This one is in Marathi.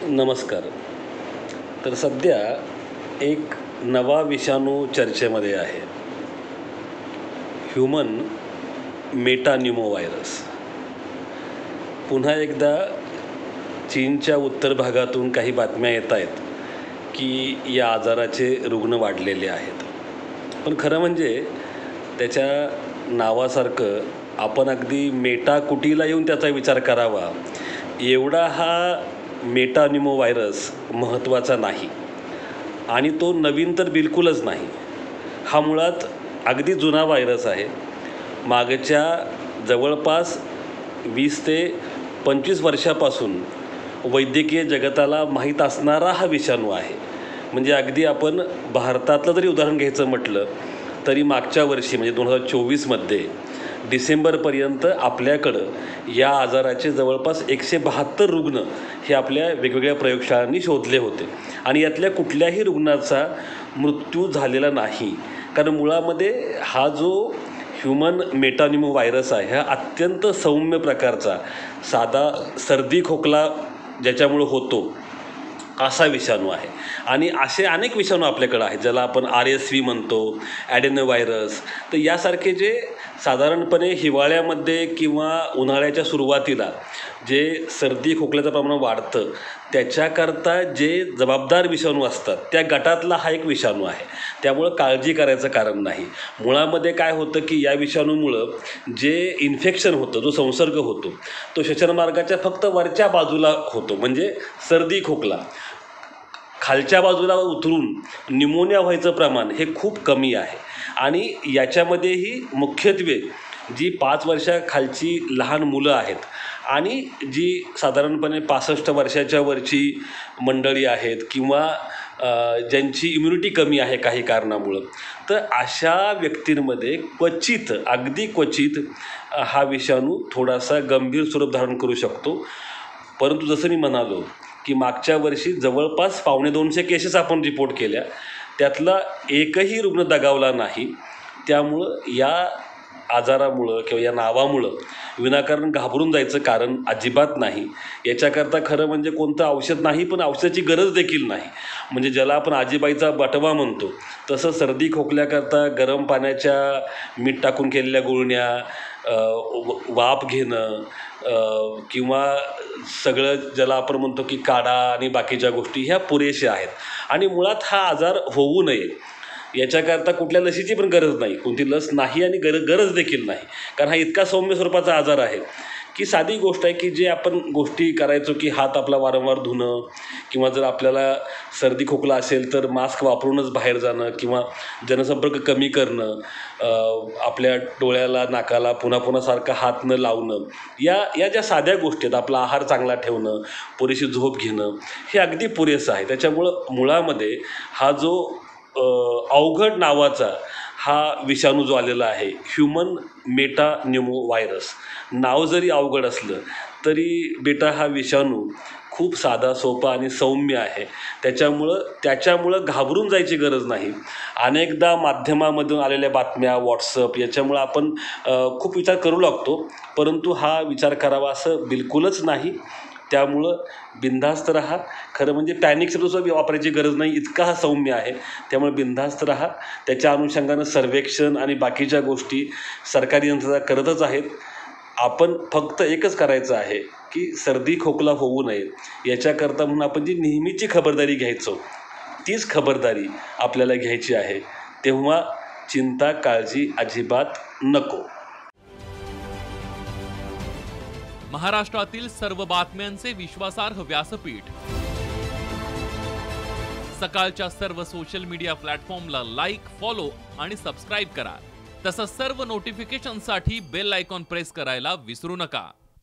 नमस्कार. तर सध्या एक नवा विषाणू चर्चेमध्ये आहे. Human metapneumovirus. पुन्हा एकदा चीनच्या उत्तर भागातून काही बातम्या येत आहेत की या आजाराचे रुग्ण वाढलेले आहेत. पण खरं म्हणजे त्याच्या नावासारखं आपण अगदी मेटाकुटीला येऊन त्याचा विचार करावा एवढा हा मेटान्युमो व्हायरस महत्त्वाचा नाही आणि तो नवीन तर बिलकुलच नाही. हा मुळात अगदी जुना व्हायरस आहे. मागच्या जवळपास 20 ते 25 वर्षापासून वैद्यकीय जगताला माहीत असणारा हा विषाणू आहे. म्हणजे अगदी आपण भारतातलं जरी उदाहरण घ्यायचं म्हटलं तरी मागच्या वर्षी म्हणजे 2024मध्ये डिसेंबरपर्यंत आपल्याकडं या आजाराचे जवळपास 172 रुग्ण हे आपल्या वेगवेगळ्या प्रयोगशाळांनी शोधले होते आणि यातल्या कुठल्याही रुग्णाचा मृत्यू झालेला नाही. कारण मुळामध्ये हा जो ह्यूमन मेटान्युमो व्हायरस आहे हा अत्यंत सौम्य प्रकारचा साधा सर्दी खोकला ज्याच्यामुळं होतो असा विषाणू आहे. आणि असे अनेक विषाणू आपल्याकडं आहेत ज्याला आपण RSV म्हणतो, ॲडेनो व्हायरस. तर यासारखे जे साधारणपणे हिवाळ्यामध्ये किंवा उन्हाळ्याच्या सुरुवातीला जे सर्दी खोकल्याचं प्रमाण वाढतं त्याच्याकरता जे जबाबदार विषाणू असतात त्या गटातला हा एक विषाणू आहे. त्यामुळं काळजी करायचं कारण नाही. मुळामध्ये काय होतं की या विषाणूमुळं जे इन्फेक्शन होतं, जो संसर्ग होतो तो श्वसनमार्गाच्या फक्त वरच्या बाजूला होतो. म्हणजे सर्दी खोकला. खालच्या बाजूला उतरून न्यूमोनिया व्हायचं प्रमाण हे खूप कमी आहे. आणि याच्यामध्येही मुख्यत्वे जी 5 वर्षाखालची लहान मुलं आहेत आणि जी साधारणपणे 65 वर्षाच्या वरची मंडळी आहेत किंवा ज्यांची इम्युनिटी कमी आहे काही कारणामुळं, तर अशा व्यक्तींमध्ये क्वचित, अगदी क्वचित हा विषाणू थोडासा गंभीर स्वरूप धारण करू शकतो. परंतु जसं मी म्हणालो की मागच्या वर्षी जवळपास 250 केसेस आपण रिपोर्ट केल्या, त्यातला एकही रुग्ण दगावला नाही. त्यामुळं या आजारामुळं किंवा या नावामुळं विनाकारण घाबरून जायचं कारण अजिबात नाही. याच्याकरता खरं म्हणजे कोणतं औषध नाही, पण औषधाची गरज देखील नाही. म्हणजे ज्याला आपण आजीबाईचा बटवा म्हणतो तसं सर्दी खोकल्याकरता गरम पाण्याच्या मीठ टाकून केलेल्या गुळण्या, वाफ घेणं किंवा सगळं ज्याला आपण म्हणतो की काढा आणि बाकीच्या गोष्टी ह्या पुरेशा आहेत. आणि मुळात हा आजार होऊ नये याच्याकरता कुठल्या लसीची पण गरज नाही. कोणती लस नाही आणि गरज देखील नाही. कारण हा इतका सौम्य स्वरूपाचा आजार आहे की साधी गोष्ट आहे की जे आपण गोष्टी करायचो की हात आपला वारंवार धुणं किंवा जर आपल्याला सर्दी खोकला असेल तर मास्क वापरूनच बाहेर जाणं किंवा जनसंपर्क कमी करणं, आपल्या डोळ्याला नाकाला पुन्हा पुन्हा सारखं हात न लावणं, या ज्या साध्या गोष्टी आहेत, आपला आहार चांगला ठेवणं, पुरेशी झोप घेणं हे अगदी पुरेसं आहे. त्याच्यामुळं मुळामध्ये हा जो अवघड नावाचा हा विषाणू जो आलेला आहे ह्यूमन मेटान्युमो व्हायरस, नाव जरी अवघड असलं तरी बेटा हा विषाणू खूप साधा सोपा आणि सौम्य आहे. त्याच्यामुळं घाबरून जायची गरज नाही. अनेकदा माध्यमामधून आलेल्या बातम्या, व्हॉट्सअप याच्यामुळं आपण खूप विचार करू लागतो, परंतु हा विचार करावा असं बिलकुलच नाही. त्यामुळं बिनधास्त राहा. खरं म्हणजे पॅनिक सुद्धा वापरायची गरज नाही, इतका हा सौम्य आहे. त्यामुळे बिनधास्त राहा. त्याच्या अनुषंगानं सर्वेक्षण आणि बाकीच्या गोष्टी सरकारी यंत्रणा करतच आहेत. आपण फक्त एकच करायचं आहे की सर्दी खोकला होऊ नये याच्याकरता म्हणून आपण जी नेहमीची खबरदारी घ्यायचो तीच खबरदारी आपल्याला घ्यायची आहे. तेव्हा चिंता काळजी अजिबात नको. महाराष्ट्रातील सर्व बातम्यांचे विश्वासार्ह व्यासपीठ. सकाळच्या सर्व सोशल मीडिया प्लॅटफॉर्मला लाईक, फॉलो आणि सबस्क्राईब करा. तसंच सर्व नोटिफिकेशनसाठी बेल आयकॉन प्रेस करायला विसरू नका.